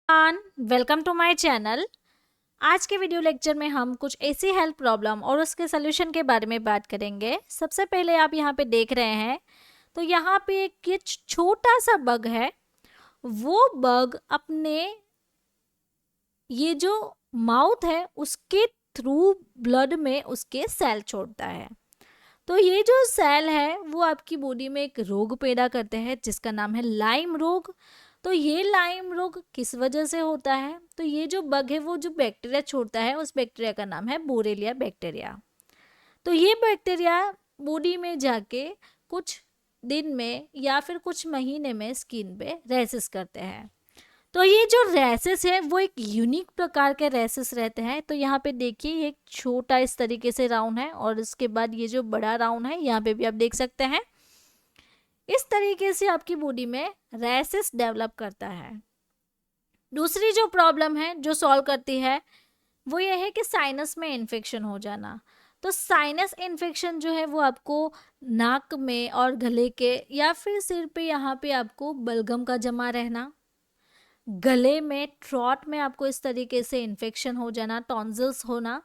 Welcome to my channel. आज के video lecture में हम कुछ ऐसी हेल्थ प्रॉब्लम और उसके सोल्यूशन के बारे में बात करेंगे। सबसे पहले आप यहाँ पे देख रहे हैं तो यहाँ पे एक ये छोटा सा बग है। वो बग अपने ये जो माउथ है उसके थ्रू ब्लड में उसके सेल छोड़ता है। तो ये जो सेल है वो आपकी बॉडी में एक रोग पैदा करते हैं जिसका नाम है लाइम रोग। तो ये लाइम रोग किस वजह से होता है? तो ये जो बग है वो जो बैक्टीरिया छोड़ता है उस बैक्टीरिया का नाम है बोरेलिया बैक्टीरिया। तो ये बैक्टीरिया बॉडी में जाके कुछ दिन में या फिर कुछ महीने में स्किन पे रैसेस करते हैं। तो ये जो रैसेस है वो एक यूनिक प्रकार के रैसेस रहते हैं। तो यहाँ पे देखिए एक छोटा इस तरीके से राउंड है और इसके बाद ये जो बड़ा राउंड है यहाँ पे भी आप देख सकते हैं। इस तरीके से आपकी बॉडी में रैसेस डेवलप करता है। दूसरी जो प्रॉब्लम है जो सॉल्व करती है वो ये है कि साइनस में इन्फेक्शन हो जाना। तो साइनस इन्फेक्शन जो है वो आपको नाक में और गले के या फिर सिर पे यहाँ पे आपको बलगम का जमा रहना, गले में थ्रोट में आपको इस तरीके से इन्फेक्शन हो जाना, टॉन्सिल्स होना।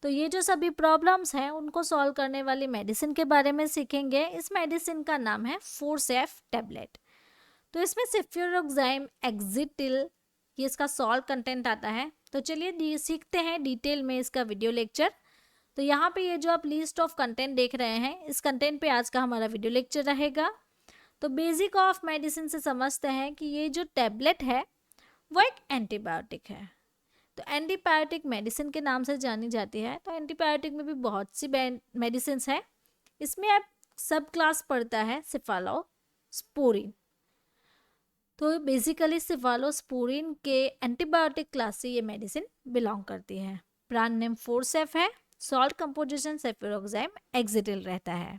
तो ये जो सभी प्रॉब्लम्स हैं उनको सॉल्व करने वाली मेडिसिन के बारे में सीखेंगे। इस मेडिसिन का नाम है फोर्सेफ टेबलेट। तो इसमें सेफ्यूरोक्साइम एक्जिटिल ये इसका सॉल्ट कंटेंट आता है। तो चलिए सीखते हैं डिटेल में इसका वीडियो लेक्चर। तो यहाँ पे ये जो आप लिस्ट ऑफ कंटेंट देख रहे हैं इस कंटेंट पे आज का हमारा वीडियो लेक्चर रहेगा। तो बेसिक ऑफ मेडिसिन से समझते हैं कि ये जो टैबलेट है वो एक एंटीबायोटिक है। तो एंटीबायोटिक मेडिसिन के नाम से जानी जाती है। तो एंटीबायोटिक में भी बहुत सी मेडिसिन है। इसमें आप सब क्लास पढ़ता है सिफालोस्पोरिन। तो बेसिकली सिफालोस्पोरिन के एंटीबायोटिक क्लास से ये मेडिसिन बिलोंग करती है। ब्रांड नेम फोर्सेफ है। सॉल्ट कंपोजिशन सेफ्यूरोक्साइम एक्जिटिल रहता है।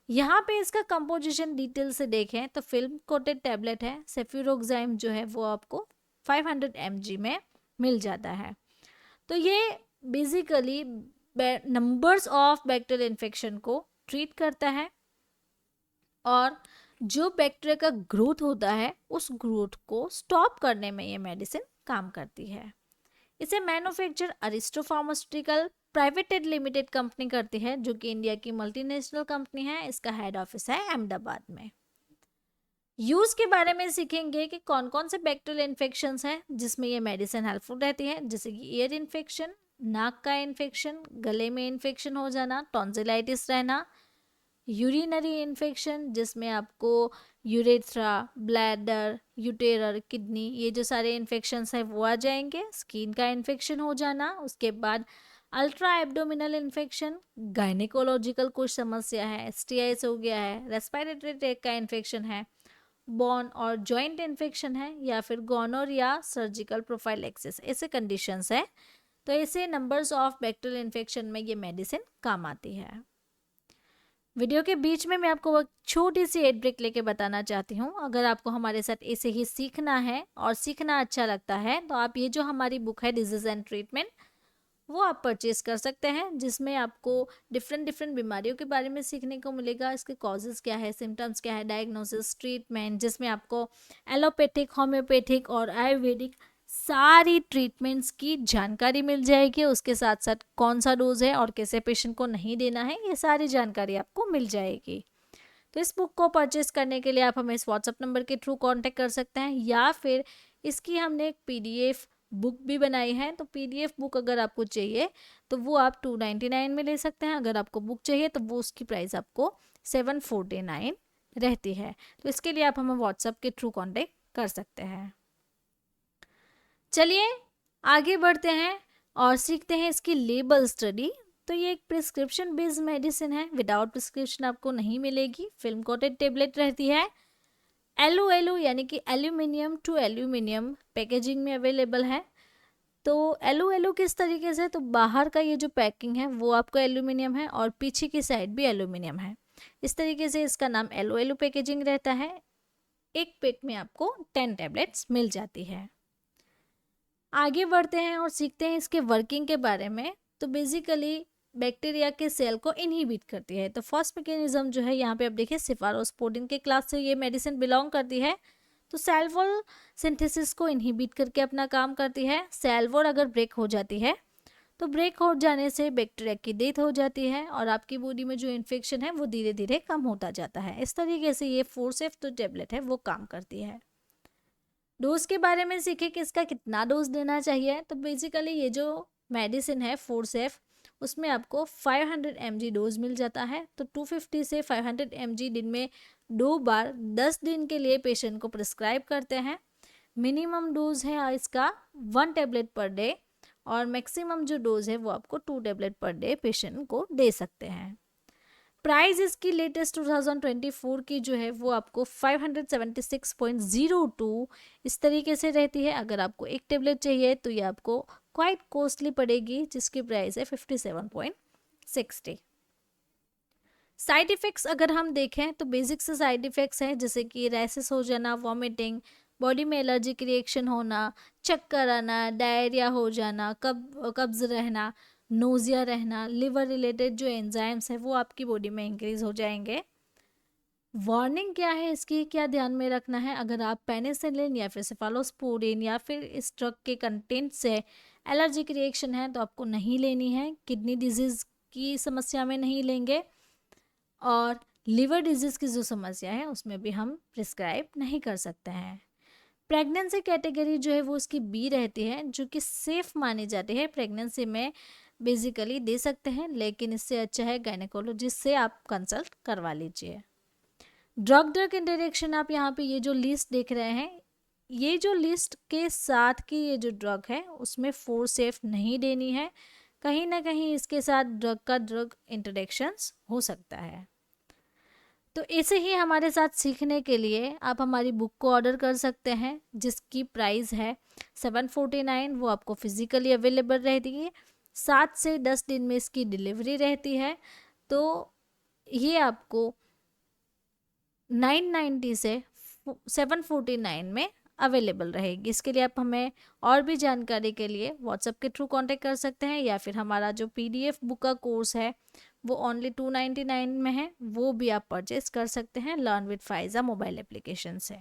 यहाँ पे इसका कंपोजिशन डिटेल से देखें तो फिल्म कोटेड टैबलेट है। सेफ्यूरोक्साइम जो है वो आपको 500 mg में मिल जाता है। तो ये basically numbers of bacterial infection को ट्रीट करता है और जो बैक्टीरिया का ग्रोथ होता है उस ग्रोथ को स्टॉप करने में ये मेडिसिन काम करती है। इसे manufacture Aristo pharmaceutical privatised limited company करती है जो कि इंडिया की मल्टीनेशनल कंपनी है। इसका हेड ऑफिस है अहमदाबाद में। यूज के बारे में सीखेंगे कि कौन कौन से बैक्टीरियल इन्फेक्शंस हैं जिसमें ये मेडिसिन हेल्पफुल रहती है, जैसे कि ईयर इन्फेक्शन, नाक का इन्फेक्शन, गले में इन्फेक्शन हो जाना, टॉन्सिलाइटिस रहना, यूरिनरी इन्फेक्शन जिसमें आपको यूरेथ्रा, ब्लैडर, यूटेरर, किडनी ये जो सारे इन्फेक्शंस हैं वो आ जाएंगे, स्किन का इन्फेक्शन हो जाना, उसके बाद अल्ट्रा एब्डोमिनल इन्फेक्शन, गायनेकोलॉजिकल कुछ समस्या है, एसटीआईस हो गया है, रेस्पिरेटरी ट्रैक्ट का इन्फेक्शन है, बोन और जॉइंट इन्फेक्शन है या फिर गोनोरिया, सर्जिकल प्रोफाइलेक्सिस ऐसे कंडीशंस है। तो ऐसे नंबर्स ऑफ बैक्टीरियल इन्फेक्शन में ये मेडिसिन काम आती है। वीडियो के बीच में मैं आपको एक छोटी सी एड ब्रेक लेके बताना चाहती हूँ। अगर आपको हमारे साथ ऐसे ही सीखना है और सीखना अच्छा लगता है तो आप ये जो हमारी बुक है डिजीज एंड ट्रीटमेंट वो आप परचेज कर सकते हैं, जिसमें आपको डिफरेंट बीमारियों के बारे में सीखने को मिलेगा। इसके कॉजेज़ क्या है, सिम्टम्स क्या है, डायग्नोसिस, ट्रीटमेंट, जिसमें आपको एलोपैथिक, होम्योपैथिक और आयुर्वेदिक सारी ट्रीटमेंट्स की जानकारी मिल जाएगी। उसके साथ साथ कौन सा डोज है और कैसे पेशेंट को नहीं देना है ये सारी जानकारी आपको मिल जाएगी। तो इस बुक को परचेज करने के लिए आप हमें इस व्हाट्सएप नंबर के थ्रू कांटेक्ट कर सकते हैं या फिर इसकी हमने एक पीडीएफ बुक भी बनाई है। तो पीडीएफ बुक अगर आपको चाहिए तो वो आप 299 में ले सकते हैं। अगर आपको बुक चाहिए तो वो उसकी प्राइस आपको 749 रहती है। तो इसके लिए आप हमें व्हाट्सएप के थ्रू कांटेक्ट कर सकते हैं। चलिए आगे बढ़ते हैं और सीखते हैं इसकी लेबल स्टडी। तो ये एक प्रिस्क्रिप्शन बेस्ड मेडिसिन है, विदाउट प्रिस्क्रिप्शन आपको नहीं मिलेगी। फिल्म कोटेड टेबलेट रहती है। एलओ यानी कि एल्यूमिनियम टू एल्यूमिनियम पैकेजिंग में अवेलेबल है। तो एलओ किस तरीके से, तो बाहर का ये जो पैकिंग है वो आपका एल्यूमिनियम है और पीछे की साइड भी एल्यूमिनियम है। इस तरीके से इसका नाम एलओ पैकेजिंग रहता है। एक पेट में आपको 10 टैबलेट्स मिल जाती है। आगे बढ़ते हैं और सीखते हैं इसके वर्किंग के बारे में। तो बेसिकली बैक्टीरिया के सेल को इनहिबिट करती है। तो फर्स्ट मैकेनिज्म जो है यहाँ पे आप देखिए सिफालोस्पोरिन के क्लास से ये मेडिसिन बिलोंग करती है। तो सेल वॉल सिंथेसिस को इनहिबिट करके अपना काम करती है। सेल वॉल अगर ब्रेक हो जाती है तो ब्रेक हो जाने से बैक्टीरिया की डेथ हो जाती है और आपकी बॉडी में जो इन्फेक्शन है वो धीरे धीरे कम होता जाता है। इस तरीके से ये फोर्सेफ जो टेबलेट है वो काम करती है। डोज के बारे में सीखे कि इसका कितना डोज देना चाहिए। तो बेसिकली ये जो मेडिसिन है फोर्सेफ, उसमें आपको 500 mg डोज मिल जाता है। तो 250 से 500 mg दिन में 2 बार 10 दिन के लिए पेशेंट को प्रिस्क्राइब करते हैं। मिनिमम डोज है इसका 1 टेबलेट पर डे और मैक्सिमम जो डोज है वो आपको 2 टेबलेट पर डे पेशेंट को दे सकते हैं। प्राइस इसकी लेटेस्ट 2024 की जो है वो आपको 576.02 इस तरीके से रहती है। अगर आपको एक टेबलेट चाहिए तो ये आपको क्वाइट कॉस्टली पड़ेगी, जिसकी प्राइस है 57.60। साइड इफ़ेक्ट्स अगर हम देखें तो बेसिक से साइड इफ़ेक्ट्स हैं, जैसे कि रैसेस हो जाना, वॉमिटिंग, बॉडी में एलर्जिक रिएक्शन होना, चक्कर आना, डायरिया हो जाना, कब्ज रहना, नोजिया रहना, लिवर रिलेटेड जो एंजाइम्स है वो आपकी बॉडी में इंक्रीज हो जाएंगे। वार्निंग क्या है इसकी, क्या ध्यान में रखना है? अगर आप पेनिसिलिन या फिर सेफालोस्पोरिन या फिर इस ड्रग के कंटेंट से एलर्जिक रिएक्शन है तो आपको नहीं लेनी है। किडनी डिजीज़ की समस्या में नहीं लेंगे और लिवर डिजीज़ की जो समस्या है उसमें भी हम प्रिस्क्राइब नहीं कर सकते हैं। प्रेगनेंसी कैटेगरी जो है वो उसकी बी रहती है, जो कि सेफ मानी जाती है। प्रेगनेंसी में बेसिकली दे सकते हैं, लेकिन इससे अच्छा है गायनेकोलॉजिस्ट से आप कंसल्ट करवा लीजिए। ड्रग इंटरेक्शन आप यहाँ पे ये जो लिस्ट देख रहे हैं, ये जो लिस्ट के साथ की ये जो ड्रग है उसमें फोर्सेफ नहीं देनी है। कहीं ना कहीं इसके साथ ड्रग इंटरेक्शंस हो सकता है। तो ऐसे ही हमारे साथ सीखने के लिए आप हमारी बुक को ऑर्डर कर सकते हैं, जिसकी प्राइस है 749। वो आपको फिजिकली अवेलेबल रहती है। 7 से 10 दिन में इसकी डिलीवरी रहती है। तो ये आपको 990 से 749 में अवेलेबल रहेगी। इसके लिए आप हमें और भी जानकारी के लिए व्हाट्सएप के थ्रू कांटेक्ट कर सकते हैं, या फिर हमारा जो PDF बुक का कोर्स है वो ओनली 299 में है, वो भी आप परचेज कर सकते हैं learn with Pfizer mobile application से।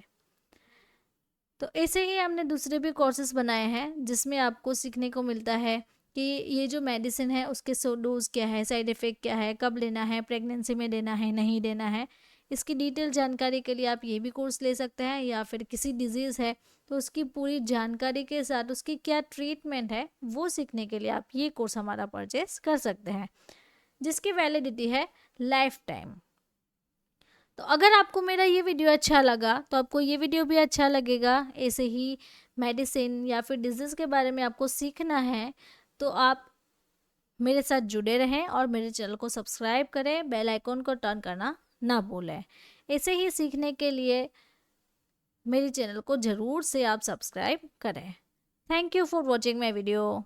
तो ऐसे ही हमने दूसरे भी कोर्सेज बनाए हैं जिसमें आपको सीखने को मिलता है कि ये जो मेडिसिन है उसके डोज क्या है, साइड इफ़ेक्ट क्या है, कब लेना है, प्रेगनेंसी में लेना है, नहीं लेना है। इसकी डिटेल जानकारी के लिए आप ये भी कोर्स ले सकते हैं, या फिर किसी डिजीज़ है तो उसकी पूरी जानकारी के साथ उसकी क्या ट्रीटमेंट है वो सीखने के लिए आप ये कोर्स हमारा परचेस कर सकते हैं, जिसकी वैलिडिटी है लाइफ टाइम। तो अगर आपको मेरा ये वीडियो अच्छा लगा तो आपको ये वीडियो भी अच्छा लगेगा। ऐसे ही मेडिसिन या फिर डिजीज़ के बारे में आपको सीखना है तो आप मेरे साथ जुड़े रहें और मेरे चैनल को सब्सक्राइब करें, बेल आइकॉन को टर्न करना ना भूलें। ऐसे ही सीखने के लिए मेरे चैनल को ज़रूर से आप सब्सक्राइब करें। Thank you for watching my video.